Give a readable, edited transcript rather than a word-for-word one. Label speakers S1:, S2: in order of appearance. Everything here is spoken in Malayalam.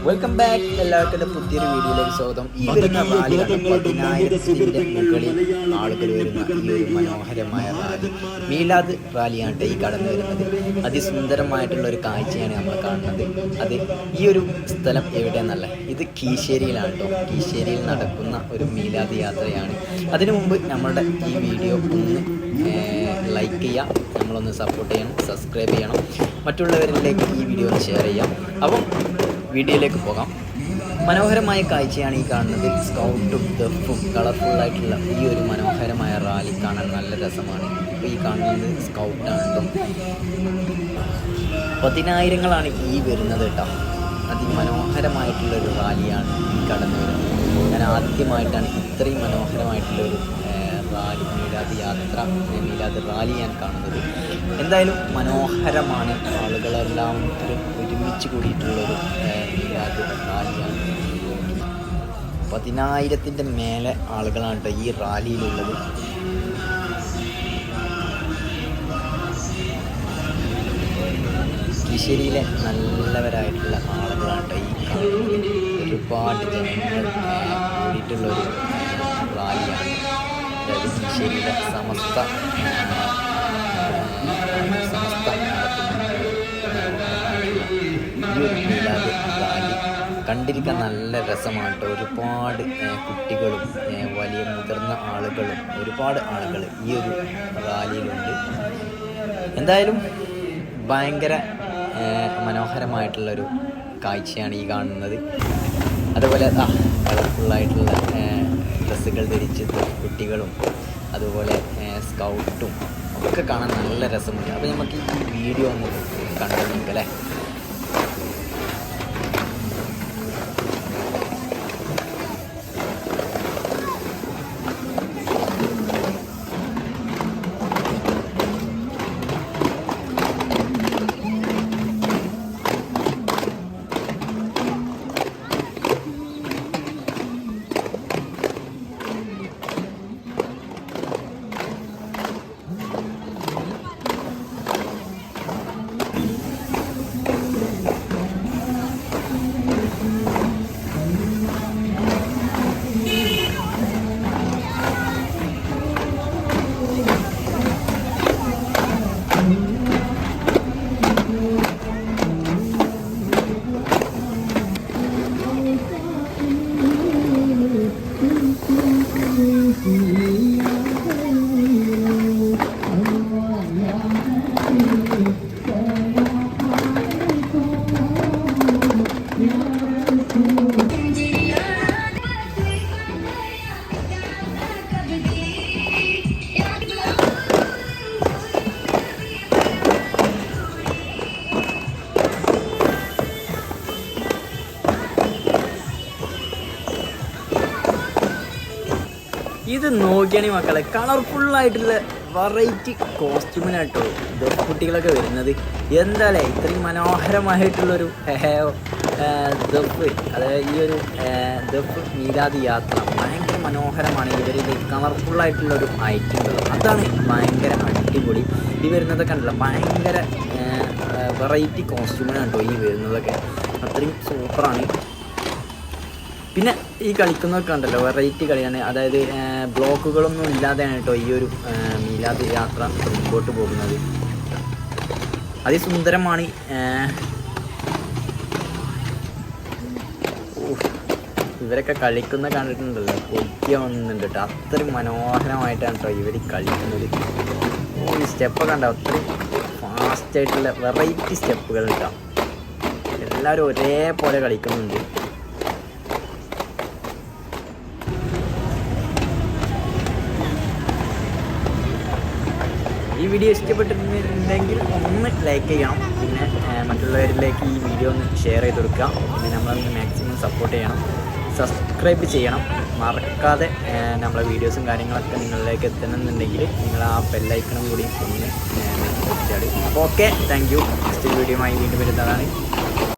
S1: Welcome back. എല്ലാവർക്കും പുതിയൊരു വീഡിയോയിലേക്ക് സ്വാഗതം. ഈ വരുന്ന റാലി 10,000-ന്റെ മുകളിൽ ആളുകൾ വരുന്ന ഈ ഒരു മനോഹരമായ റാലി മീലാദ് റാലിയാണ് ഈ കടന്നു വരുന്നത്. അതിസുന്ദരമായിട്ടുള്ള ഒരു കാഴ്ചയാണ് നമ്മൾ കാണുന്നത്. അത് ഈ ഒരു സ്ഥലം എവിടെയെന്നല്ല, ഇത് കീശ്ശേരിയിലാണ് കേട്ടോ. കീശ്ശേരിയിൽ നടക്കുന്ന ഒരു മീലാദ് യാത്രയാണ്. അതിനു മുമ്പ് നമ്മളുടെ ഈ വീഡിയോ ഒന്ന് ലൈക്ക് ചെയ്യാം, നമ്മളൊന്ന് സപ്പോർട്ട് ചെയ്യണം, സബ്സ്ക്രൈബ് ചെയ്യണം, മറ്റുള്ളവരിലേക്ക് ഈ വീഡിയോ ഒന്ന് ഷെയർ ചെയ്യാം. അപ്പം വീഡിയോയിലേക്ക് പോകാം. മനോഹരമായ കാഴ്ചയാണ് ഈ കാണുന്നത്. സ്കൗട്ടും ദഫും കളർഫുള്ളായിട്ടുള്ള ഈ ഒരു മനോഹരമായ റാലി കാണാൻ നല്ല രസമാണ്. ഇപ്പോൾ ഈ കാണുന്നത് സ്കൗട്ടാണ് കേട്ടോ. 10,000-ങ്ങളാണ് ഈ വരുന്നത് കേട്ടോ. അതിമനോഹരമായിട്ടുള്ളൊരു റാലിയാണ് ഈ കടന്നു വരുന്നത്. ഞാൻ ആദ്യമായിട്ടാണ് ഇത്രയും മനോഹരമായിട്ടുള്ളൊരു റാലി, മീലാദ് റാലി ഞാൻ കാണുന്നത്. എന്തായാലും മനോഹരമാണ്. ആളുകളെല്ലാം ഒരുമിച്ച് കൂടിയിട്ടുള്ളൊരു മീലാദ് റാലിയാണ്. 10,000-ന്റെ മേലെ ആളുകളാണ് കേട്ടോ ഈ റാലിയിലുള്ളത്. കീശ്ശേരിയിലെ നല്ലവരായിട്ടുള്ള ആളുകളാണ് കേട്ടോ ഈ കാണുന്നത്. ഒരുപാട് ജനങ്ങൾ കൂടിയിട്ടുള്ളൊരു റാലിയാണ്. അതായത് കീശ്ശേരിയിലെ സമസ്ത ഈ ഒരു മീലാദ് റാലി കണ്ടിരിക്കാൻ നല്ല രസമാണ് കേട്ടോ. ഒരുപാട് കുട്ടികളും വലിയ മുതിർന്ന ആളുകളും ഒരുപാട് ആളുകൾ ഈ ഒരു റാലിയിലുണ്ട്. എന്തായാലും ഭയങ്കര മനോഹരമായിട്ടുള്ളൊരു കാഴ്ചയാണ് ഈ കാണുന്നത്. അതുപോലെ കളർഫുള്ളായിട്ടുള്ള ഡ്രസ്സുകൾ ധരിച്ച് കുട്ടികളും അതുപോലെ സ്കൗട്ടും ഒക്കെ കാണാൻ നല്ല രസമുണ്ട്. അപ്പോൾ നമുക്ക് ഈ വീഡിയോ ഒന്ന് കണ്ടു നോക്കല്ലേ. ഇത് നോക്കിയാണെങ്കിൽ മക്കളെ, കളർഫുള്ളായിട്ടുള്ള വെറൈറ്റി കോസ്റ്റ്യൂമിനാട്ടോ കുട്ടികളൊക്കെ വരുന്നത്. എന്താല്ലേ ഇത്രയും മനോഹരമായിട്ടുള്ളൊരു ദഫ്, അതായത് ഈ ഒരു ദഫ് മീലാദ് യാത്ര ഭയങ്കര മനോഹരമാണ്. ഇവരിൽ കളർഫുള്ളായിട്ടുള്ളൊരു ഐറ്റങ്ങൾ, അതാണ് ഭയങ്കര അടിപൊളി. ഈ വരുന്നതൊക്കെ ഉണ്ടല്ലോ ഭയങ്കര വെറൈറ്റി കോസ്റ്റ്യൂമിനാണ് കേട്ടോ ഈ വരുന്നതൊക്കെ. അത്രയും സൂപ്പറാണ്. പിന്നെ ഈ കളിക്കുന്നതൊക്കെ ഉണ്ടല്ലോ വെറൈറ്റി കളിയാണ്. അതായത് ബ്ലോക്കുകളൊന്നും ഇല്ലാതെയാണ് കേട്ടോ ഈ ഒരു മീലാദ് യാത്ര മുമ്പോട്ട് പോകുന്നത്. അതിസുന്ദരമാണ്. ഇവരൊക്കെ കളിക്കുന്ന കണ്ടിട്ടുണ്ടല്ലോ, പൊയ്ക്ക വന്നിട്ടുണ്ട് കേട്ടോ. അത്രയും മനോഹരമായിട്ടാണ് കേട്ടോ ഇവർ കളിക്കുന്നത്. ഈ സ്റ്റെപ്പൊക്കെ ഉണ്ടോ, അത്രയും ഫാസ്റ്റായിട്ടുള്ള വെറൈറ്റി സ്റ്റെപ്പുകൾ കേട്ടോ. എല്ലാവരും ഒരേപോലെ കളിക്കുന്നുണ്ട്. ഈ വീഡിയോ ഇഷ്ടപ്പെട്ടിട്ടുണ്ടെങ്കിൽ ഒന്ന് ലൈക്ക് ചെയ്യണം. പിന്നെ മറ്റുള്ളവരിലേക്ക് ഈ വീഡിയോ ഒന്ന് ഷെയർ ചെയ്ത് കൊടുക്കുക. പിന്നെ നമ്മളൊന്ന് മാക്സിമം സപ്പോർട്ട് ചെയ്യണം, സബ്സ്ക്രൈബ് ചെയ്യണം. മറക്കാതെ നമ്മളെ വീഡിയോസും കാര്യങ്ങളൊക്കെ നിങ്ങളിലേക്ക് എത്തണമെന്നുണ്ടെങ്കിൽ നിങ്ങൾ ആ ബെല്ലൈക്കണും കൂടി ഒന്ന് വെച്ചാൽ. അപ്പോൾ ഓക്കെ, താങ്ക് യു. നെക്സ്റ്റ് വീഡിയോയുമായി വീണ്ടും വരുന്നതാണ്.